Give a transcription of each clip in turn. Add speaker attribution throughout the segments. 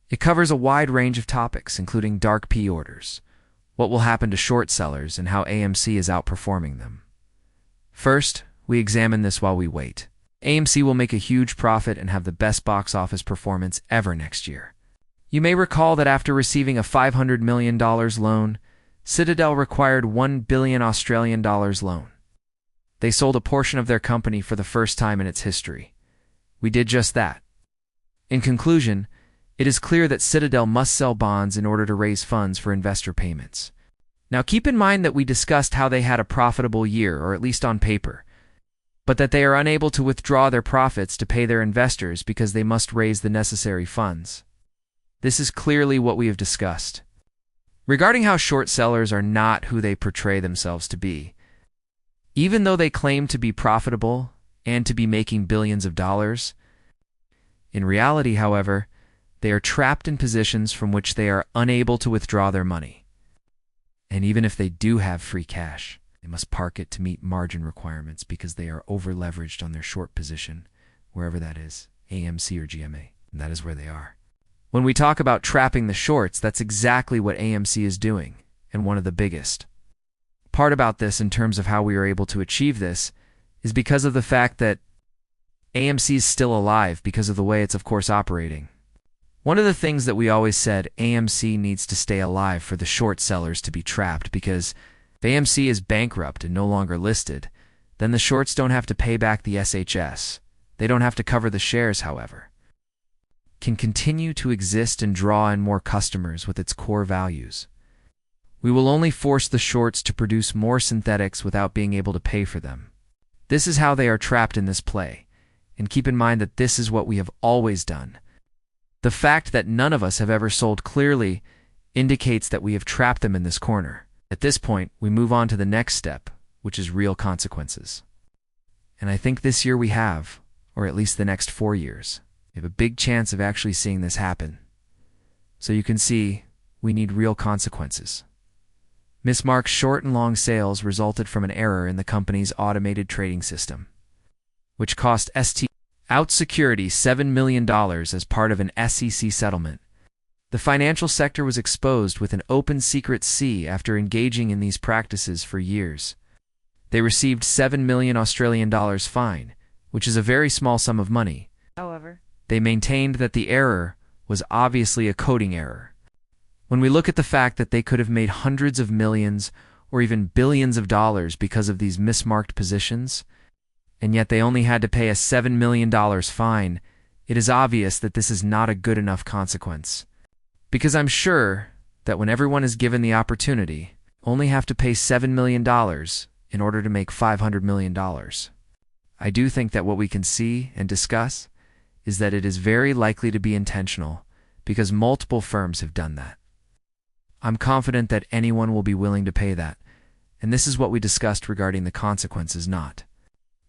Speaker 1: It covers a wide range of topics, including dark P orders, what will happen to short sellers, and how AMC is outperforming them. First, we examine this while we wait. AMC will make a huge profit and have the best box office performance ever next year. You may recall that after receiving a $500 million loan, Citadel required $1 billion Australian dollars loan. They sold a portion of their company for the first time in its history. We did just that. In conclusion, it is clear that Citadel must sell bonds in order to raise funds for investor payments. Now keep in mind that we discussed how they had a profitable year, or at least on paper, but that they are unable to withdraw their profits to pay their investors because they must raise the necessary funds. This is clearly what we have discussed. Regarding how short sellers are not who they portray themselves to be, even though they claim to be profitable and to be making billions of dollars, in reality, however, they are trapped in positions from which they are unable to withdraw their money. And even if they do have free cash, they must park it to meet margin requirements because they are over-leveraged on their short position, wherever that is, AMC or GMA, and that is where they are. When we talk about trapping the shorts, that's exactly what AMC is doing, and one of the biggest. Part about this, in terms of how we are able to achieve this, is because of the fact that AMC is still alive because of the way it's, of course, operating. One of the things that we always said, AMC needs to stay alive for the short sellers to be trapped, because if AMC is bankrupt and no longer listed, then the shorts don't have to pay back the SHS. They don't have to cover the shares, however. Can continue to exist and draw in more customers with its core values. We will only force the shorts to produce more synthetics without being able to pay for them. This is how they are trapped in this play, and keep in mind that this is what we have always done. The fact that none of us have ever sold clearly indicates that we have trapped them in this corner. At this point, we move on to the next step, which is real consequences. And I think this year we have, or at least the next 4 years. We have a big chance of actually seeing this happen. So you can see, we need real consequences. Mismarked short and long sales resulted from an error in the company's automated trading system, which cost Out Security $7 million as part of an SEC settlement. The financial sector was exposed with an open secret C after engaging in these practices for years. They received $7 million Australian dollars fine, which is a very small sum of money.
Speaker 2: However,
Speaker 1: they maintained that the error was obviously a coding error. When we look at the fact that they could have made hundreds of millions or even billions of dollars because of these mismarked positions, and yet they only had to pay a $7 million fine, it is obvious that this is not a good enough consequence. Because I'm sure that when everyone is given the opportunity, only have to pay $7 million in order to make $500 million. I do think that what we can see and discuss is that it is very likely to be intentional, because multiple firms have done that. I'm confident that anyone will be willing to pay that, and this is what we discussed regarding the consequences not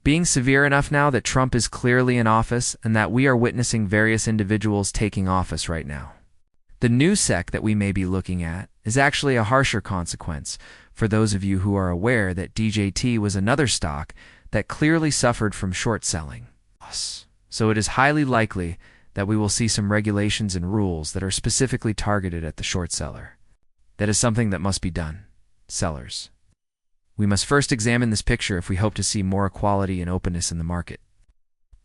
Speaker 1: being severe enough now that Trump is clearly in office and that we are witnessing various individuals taking office right now. The new SEC that we may be looking at is actually a harsher consequence for those of you who are aware that DJT was another stock that clearly suffered from short selling. So it is highly likely that we will see some regulations and rules that are specifically targeted at the short seller. That is something that must be done. Sellers. We must first examine this picture if we hope to see more equality and openness in the market.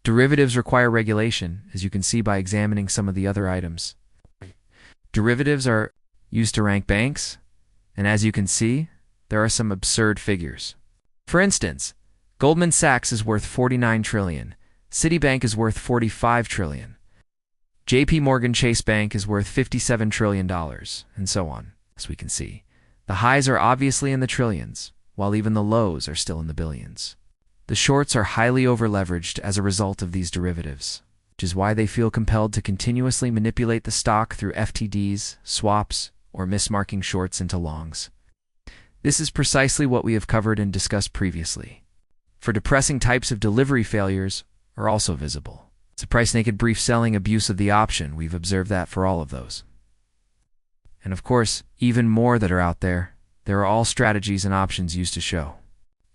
Speaker 1: Derivatives require regulation, as you can see by examining some of the other items. Derivatives are used to rank banks, and as you can see, there are some absurd figures. For instance, Goldman Sachs is worth $49 trillion, Citibank is worth $45 trillion, JP Morgan Chase Bank is worth $57 trillion, and so on. As we can see, the highs are obviously in the trillions, while even the lows are still in the billions. The shorts are highly over-leveraged as a result of these derivatives, which is why they feel compelled to continuously manipulate the stock through FTDs, swaps, or mismarking shorts into longs. This is precisely what we have covered and discussed previously. For depressing types of delivery failures are also visible. It's a price-naked brief selling abuse of the option. We've observed that for all of those. And of course, even more that are out there. There are all strategies and options used to show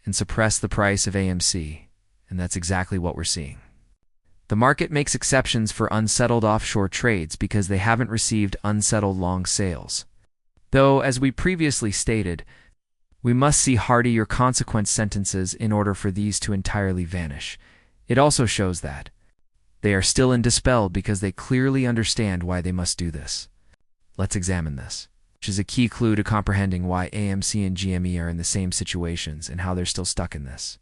Speaker 1: and suppress the price of AMC, and that's exactly what we're seeing. The market makes exceptions for unsettled offshore trades because they haven't received unsettled long sales. Though, as we previously stated, we must see hardy or consequence sentences in order for these to entirely vanish. It also shows that they are still indispelled because they clearly understand why they must do this. Let's examine this, which is a key clue to comprehending why AMC and GME are in the same situations and how they're still stuck in this.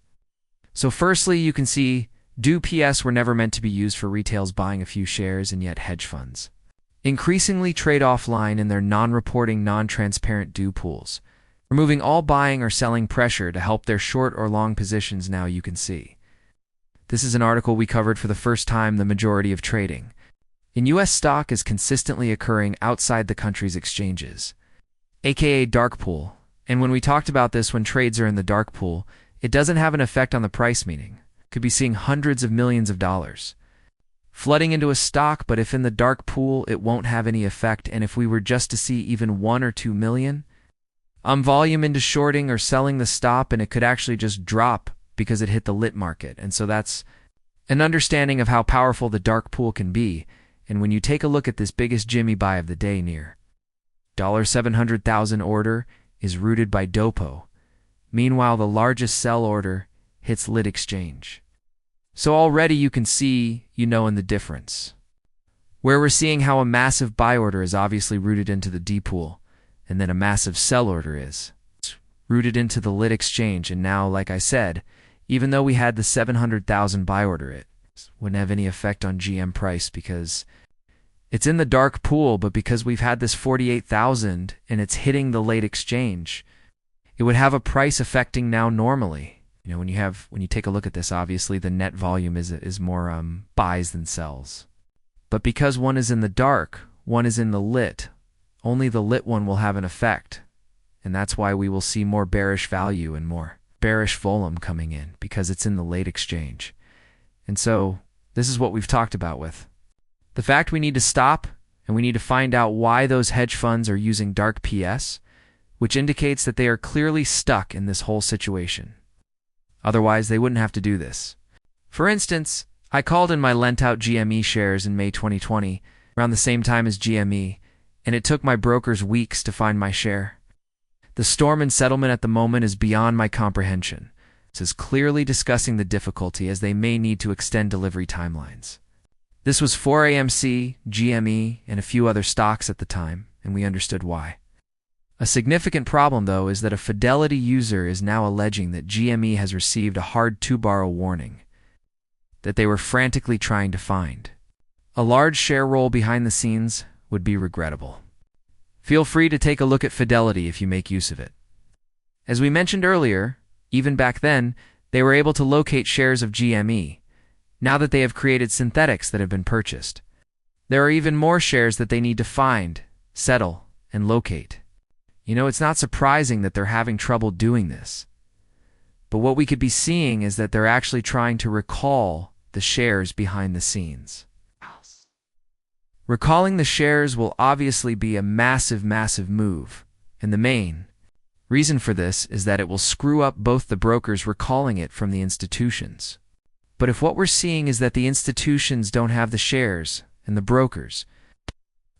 Speaker 1: So firstly, you can see due PS were never meant to be used for retails buying a few shares, and yet hedge funds increasingly trade offline in their non-reporting, non-transparent due pools, removing all buying or selling pressure to help their short or long positions. Now you can see. This is an article we covered for the first time. The majority of trading in U.S. stock is consistently occurring outside the country's exchanges, aka dark pool. And when we talked about this, when trades are in the dark pool, it doesn't have an effect on the price, meaning could be seeing hundreds of millions of dollars flooding into a stock, but if in the dark pool, it won't have any effect. And if we were just to see even 1 or 2 million volume into shorting or selling the stop, and it could actually just drop because it hit the lit market. And so that's an understanding of how powerful the dark pool can be. And when you take a look at this biggest Jimmy buy of the day, near $700,000 order is rooted by Dopo. Meanwhile, the largest sell order hits lit exchange. So already you can see, in the difference, where we're seeing how a massive buy order is obviously rooted into the D pool, and then a massive sell order is rooted into the lit exchange. And now, like I said, even though we had the 700,000 buy order, it wouldn't have any effect on GM price because it's in the dark pool. But because we've had this 48,000 and it's hitting the late exchange, it would have a price affecting now normally. When you take a look at this, obviously the net volume is more buys than sells. But because one is in the dark, one is in the lit, only the lit one will have an effect. And that's why we will see more bearish value and more bearish volume coming in, because it's in the late exchange. And so this is what we've talked about with the fact we need to stop, and we need to find out why those hedge funds are using dark PS, which indicates that they are clearly stuck in this whole situation. Otherwise, they wouldn't have to do this. For instance, I called in my lent-out GME shares in May 2020, around the same time as GME, and it took my brokers weeks to find my share. The storm in settlement at the moment is beyond my comprehension. This is clearly discussing the difficulty, as they may need to extend delivery timelines. This was for AMC, GME, and a few other stocks at the time, and we understood why. A significant problem, though, is that a Fidelity user is now alleging that GME has received a hard to borrow warning that they were frantically trying to find. A large share roll behind the scenes would be regrettable. Feel free to take a look at Fidelity if you make use of it. As we mentioned earlier, even back then, they were able to locate shares of GME. Now that they have created synthetics that have been purchased, there are even more shares that they need to find, settle, and locate. It's not surprising that they're having trouble doing this. But what we could be seeing is that they're actually trying to recall the shares behind the scenes. Recalling the shares will obviously be a massive, massive move. And the main reason for this is that it will screw up both the brokers recalling it from the institutions. But if what we're seeing is that the institutions don't have the shares, and the brokers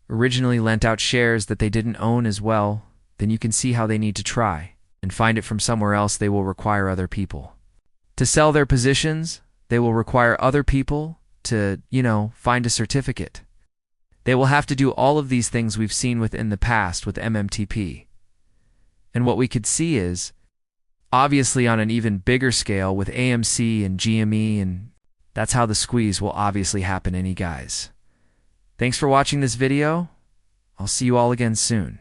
Speaker 1: originally lent out shares that they didn't own as well, then you can see how they need to try and find it from somewhere else. They will require other people to sell their positions. They will require other people to, find a certificate. They will have to do all of these things we've seen within the past with MMTP. And what we could see is, obviously on an even bigger scale with AMC and GME, and that's how the squeeze will obviously happen, guys. Thanks for watching this video. I'll see you all again soon.